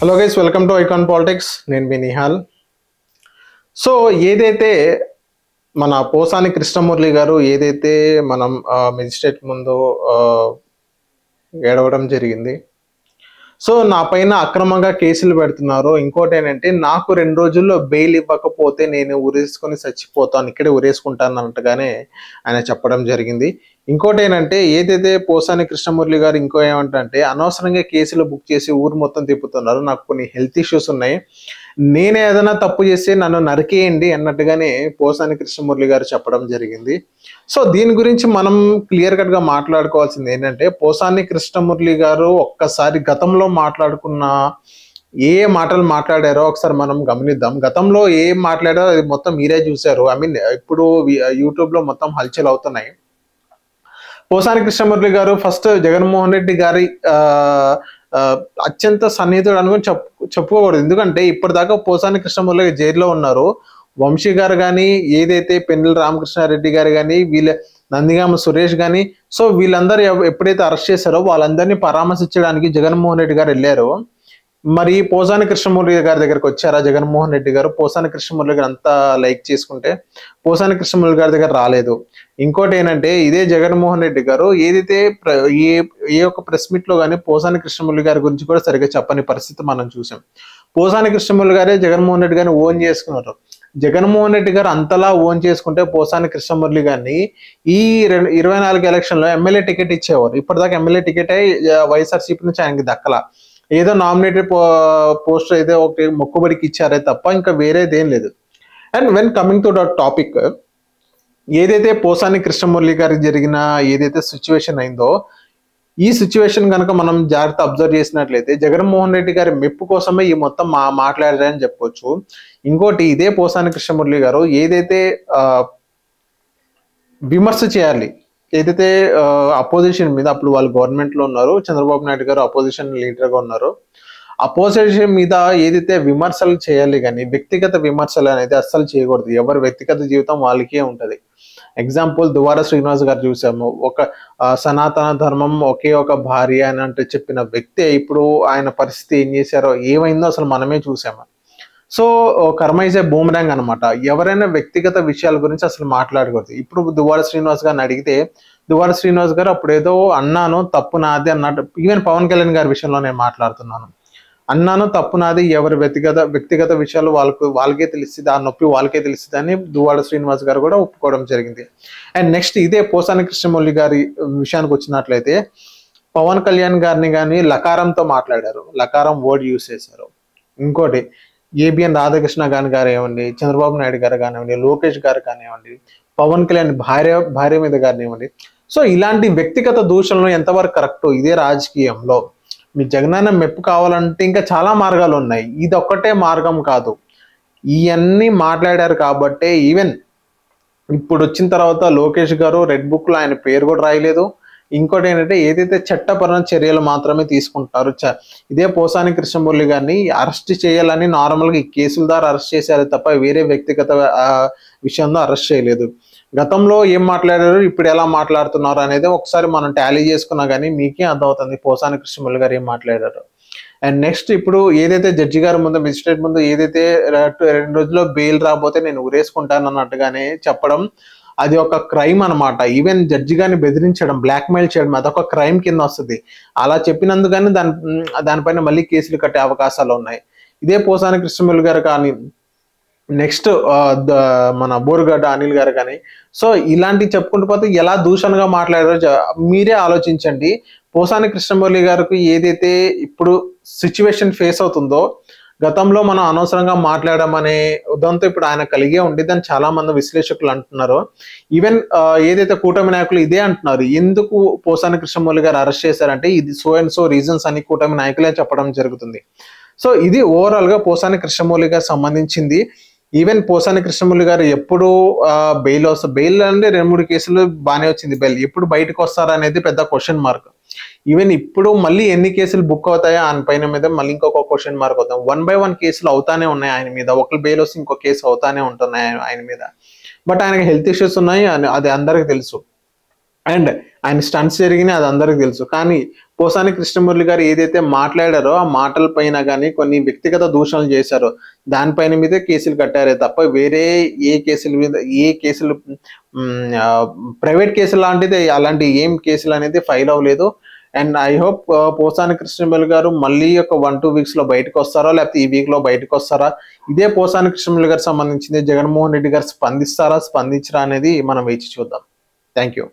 Hello guys, welcome to icon politics. నేను మీ Nihal. So ఏదైతే మన పోసాని కృష్ణమురళి గారు ఏదైతే మనం మెజిస్ట్రేట్ ముందు ఏడవడం జరిగింది. సో నా పైన అక్రమంగా కేసులు పెడుతున్నారు. ఇంకోటి ఏంటంటే, నాకు 2 రోజుల్లో బెయిల్ ఇవ్వకపోతే నేను ఉరేసుకొని చచ్చిపోతాను, ఇక్కడే ఉరేసుకుంటాను అన్నట్టుగానే ఆయన చెప్పడం జరిగింది. ఇంకోటి ఏంటంటే, ఏదైతే పోసాని కృష్ణమురళి గారు ఇంకో ఏమంటే, అనవసరంగా కేసులు బుక్ చేసి ఊరు మొత్తం తిప్పుతున్నారు, నాకు కొన్ని హెల్త్ ఇష్యూస్ ఉన్నాయి, నేనే ఏదైనా తప్పు చేసి నన్ను నరికేయండి అన్నట్టుగానే పోసాని కృష్ణమురళి గారు చెప్పడం జరిగింది. సో దీని గురించి మనం క్లియర్ కట్ గా మాట్లాడుకోవాల్సింది ఏంటంటే, పోసాని కృష్ణమురళి గారు ఒక్కసారి గతంలో మాట్లాడుకున్న ఏ మాటలు మాట్లాడారో ఒకసారి మనం గమనిద్దాం. గతంలో ఏం మాట్లాడారో అది మొత్తం మీరే చూశారు. ఇప్పుడు యూట్యూబ్ లో మొత్తం హల్చల్ అవుతున్నాయి. పోసాని కృష్ణమురళి గారు ఫస్ట్ జగన్మోహన్ రెడ్డి గారి అత్యంత సన్నిహితుడు అనుకుని చెప్పుకోకూడదు. ఎందుకంటే ఇప్పటిదాకా పోసాని కృష్ణమురళి జైల్లో ఉన్నారు. వంశీ గారు కానీ, ఏదైతే పెన్నెల రామకృష్ణారెడ్డి గారు కానీ, నందిగామ సురేష్ కానీ, సో వీళ్ళందరూ ఎప్పుడైతే అరెస్ట్ చేశారో వాళ్ళందరినీ పరామర్శించడానికి జగన్మోహన్ రెడ్డి గారు వెళ్ళారు. మరి పోసాని కృష్ణమురళి గారి దగ్గరకు వచ్చారా జగన్మోహన్ రెడ్డి గారు? పోసాని కృష్ణమురళి గారు అంతా లైక్ చేసుకుంటే పోసాని కృష్ణమురళి గారి దగ్గర రాలేదు. ఇంకోటి ఏంటంటే, ఇదే జగన్మోహన్ రెడ్డి గారు ఏదైతే ఏ ఒక్క ప్రెస్ మీట్ లో కానీ పోసాని కృష్ణమురళి గారి గురించి కూడా సరిగ్గా చెప్పని పరిస్థితి మనం చూసాం. పోసాని కృష్ణమురళి గారే జగన్మోహన్ రెడ్డి గారిని ఓన్ చేసుకున్నారు. జగన్మోహన్ రెడ్డి గారు అంతలా ఓన్ చేసుకుంటే పోసాని కృష్ణమురళి గారిని ఈ 24 ఎలక్షన్ లో ఎమ్మెల్యే టికెట్ ఇచ్చేవారు. ఇప్పటిదాకా ఎమ్మెల్యే టికెట్ వైఎస్ఆర్సీపీ నుంచి ఆయనకి దక్కల. ఏదో నామినేటెడ్ పోస్టర్ అయితే ఒకటి మొక్కుబడికి ఇచ్చారే తప్ప ఇంకా వేరేదేం లేదు. And when coming to the topic, ఏదైతే పోసాని కృష్ణమురళి గారికి జరిగిన ఏదైతే సిచ్యువేషన్ అయిందో, ఈ సిచ్యువేషన్ కనుక మనం జాగ్రత్త అబ్జర్వ్ చేసినట్లయితే జగన్మోహన్ రెడ్డి గారి మెప్పు కోసమే ఈ మొత్తం మాట్లాడారని చెప్పొచ్చు. ఇంకోటి, ఇదే పోసాని కృష్ణమురళి గారు ఏదైతే విమర్శ చేయాలి, ఏదైతే అపోజిషన్ మీద, అప్పుడు వాళ్ళు గవర్నమెంట్ లో ఉన్నారు, చంద్రబాబు నాయుడు గారు అపోజిషన్ లీడర్ గా ఉన్నారు, అపోజిషన్ మీద ఏదైతే విమర్శలు చేయాలి కానీ వ్యక్తిగత విమర్శలు అనేది అస్సలు చేయకూడదు. ఎవరి వ్యక్తిగత జీవితం వాళ్ళకే ఉంటది. ఎగ్జాంపుల్ దువ్వాడ శ్రీనివాస్ గారు చూసాము. ఒక సనాతన ధర్మం ఒకే ఒక భార్య అని అంటే చెప్పిన వ్యక్తి ఇప్పుడు ఆయన పరిస్థితి ఏం చేశారో, ఏమైందో అసలు మనమే చూసాము. సో కర్మ ఇస్ ఏ బూమరాంగ్ అనమాట. ఎవరైనా వ్యక్తిగత విషయాల గురించి అసలు మాట్లాడకూడదు. ఇప్పుడు దువ్వాడ శ్రీనివాస్ గారిని అడిగితే దువ్వాడ శ్రీనివాస్ గారు అప్పుడు ఏదో అన్నాను తప్పు నాది అన్నట్టు, ఈవెన్ పవన్ కళ్యాణ్ గారి విషయంలో నేను మాట్లాడుతున్నాను, అన్నాను తప్పు నాది, ఎవరి వ్యక్తిగత విషయాలు వాళ్ళకే తెలుస్తుంది, ఆ నొప్పి వాళ్ళకే తెలుస్తుంది అని దువ్వాడ శ్రీనివాస్ గారు కూడా ఒప్పుకోవడం జరిగింది. అండ్ నెక్స్ట్, ఇదే పోసాని కృష్ణమురళి గారి విషయానికి వచ్చినట్లయితే పవన్ కళ్యాణ్ గారిని కానీ లకారంతో మాట్లాడారు, లకారం వర్డ్ యూజ్ చేశారు. ఇంకోటి, ఏబిఎన్ రాధాకృష్ణ గారిని కానివ్వండి, చంద్రబాబు నాయుడు గారు కానివ్వండి, లోకేష్ గారు కానివ్వండి, పవన్ కళ్యాణ్ భార్య మీద కానివ్వండి. సో ఇలాంటి వ్యక్తిగత దూషణలు ఎంతవరకు కరెక్ట్? ఇదే రాజకీయంలో మీ జగనన్న మెప్పు కావాలంటే ఇంకా చాలా మార్గాలు ఉన్నాయి, ఇది ఒక్కటే మార్గం కాదు. ఇవన్నీ మాట్లాడారు కాబట్టే ఈవెన్ ఇప్పుడు వచ్చిన తర్వాత లోకేష్ గారు రెడ్ బుక్ లో ఆయన పేరు కూడా రాయలేదు. ఇంకోటి ఏంటంటే, ఏదైతే చట్టపరమైన చర్యలు మాత్రమే తీసుకుంటారు. ఇదే పోసాని కృష్ణమురళి గారిని అరెస్ట్ చేయాలని నార్మల్గా ఈ కేసుల ద్వారా అరెస్ట్ చేశారు తప్ప వేరే వ్యక్తిగత విషయంలో అరెస్ట్ చేయలేదు. గతంలో ఏం మాట్లాడారు, ఇప్పుడు ఎలా మాట్లాడుతున్నారు అనేది ఒకసారి మనం టాలీ చేసుకున్నా కానీ మీకే అర్థమవుతుంది పోసాని కృష్ణమురళి గారు ఏం మాట్లాడారు. అండ్ నెక్స్ట్, ఇప్పుడు ఏదైతే జడ్జి గారి ముందు, మెజిస్ట్రేట్ ముందు ఏదైతే 2 రోజుల్లో బెయిల్ రాబోతే నేను ఉరేసుకుంటాను అన్నట్టుగానే చెప్పడం, అది ఒక క్రైమ్ అనమాట. ఈవెన్ జడ్జి గారిని బెదిరించడం, బ్లాక్మెయిల్ చేయడం, అదొక క్రైమ్ కింద వస్తుంది. అలా చెప్పినందుకని దానిపైన మళ్ళీ కేసులు కట్టే అవకాశాలు ఉన్నాయి. ఇదే పోసాని కృష్ణమురళి గారు కానీ, నెక్స్ట్ మన బోరుగడ్డ అనిల్ గారు కానీ, సో ఇలాంటివి చెప్పుకుంటూ పోతే ఎలా దూషణగా మాట్లాడారో మీరే ఆలోచించండి. పోసాని కృష్ణమురళి గారికి ఏదైతే ఇప్పుడు సిచ్యువేషన్ ఫేస్ అవుతుందో, గతంలో మనం అనవసరంగా మాట్లాడమనే ఉదంతో ఇప్పుడు ఆయన కలిగే ఉండిద్దని చాలా మంది విశ్లేషకులు అంటున్నారు. ఈవెన్ ఏదైతే కూటమి నాయకులు ఇదే అంటున్నారు, ఎందుకు పోసాని కృష్ణమురళి గారు అరెస్ట్ చేశారంటే ఇది సో అండ్ సో రీజన్స్ అని కూటమి నాయకులే చెప్పడం జరుగుతుంది. సో ఇది ఓవరాల్ గా పోసాని కృష్ణమురళి గారు సంబంధించింది. ఈవెన్ పోసాని కృష్ణమురళి గారు ఎప్పుడు బెయిల్ అంటే 2-3 కేసులు బాగానే వచ్చింది బెయిల్, ఎప్పుడు బయటకు వస్తారా అనేది పెద్ద క్వశ్చన్ మార్క్. ఈవెన్ ఇప్పుడు మళ్ళీ ఎన్ని కేసులు బుక్ అవుతాయో ఆయన పైన మీద మళ్ళీ ఇంకొక క్వశ్చన్ మార్క్ అవుతాం. 1 by 1 కేసులు అవుతానే ఉన్నాయి ఆయన మీద, ఒకరు బెయిల్ వస్తే ఇంకో కేసు అవుతానే ఉంటున్నాయి ఆయన మీద. బట్ ఆయనకి హెల్త్ ఇష్యూస్ ఉన్నాయి, అది అందరికి తెలుసు. అండ్ ఆయన స్టంట్స్ జరిగినాయి, అది అందరికి తెలుసు. కానీ పోసాని కృష్ణమురళి గారు ఏదైతే మాట్లాడారో ఆ మాటల పైన కానీ కొన్ని వ్యక్తిగత దూషణలు చేశారో దానిపైన మీదే కేసులు కట్టారే తప్ప వేరే ఏ కేసుల మీద ఏ కేసులు ప్రైవేట్ కేసులు లాంటిది అలాంటి ఏం కేసులు అనేది ఫైల్ అవ్వలేదు. And I hope Posani Krishnamurali గారు మళ్ళీ ఒక 1-2 వీక్స్ లో బయటకు వస్తారా, లేకపోతే ఈ వీక్ లో బయటకు వస్తారా, ఇదే పోసాని కృష్ణమురళి గారికి సంబంధించింది జగన్మోహన్ రెడ్డి గారు స్పందిస్తారా స్పందించరా అనేది మనం వేచి చూద్దాం. Thank you.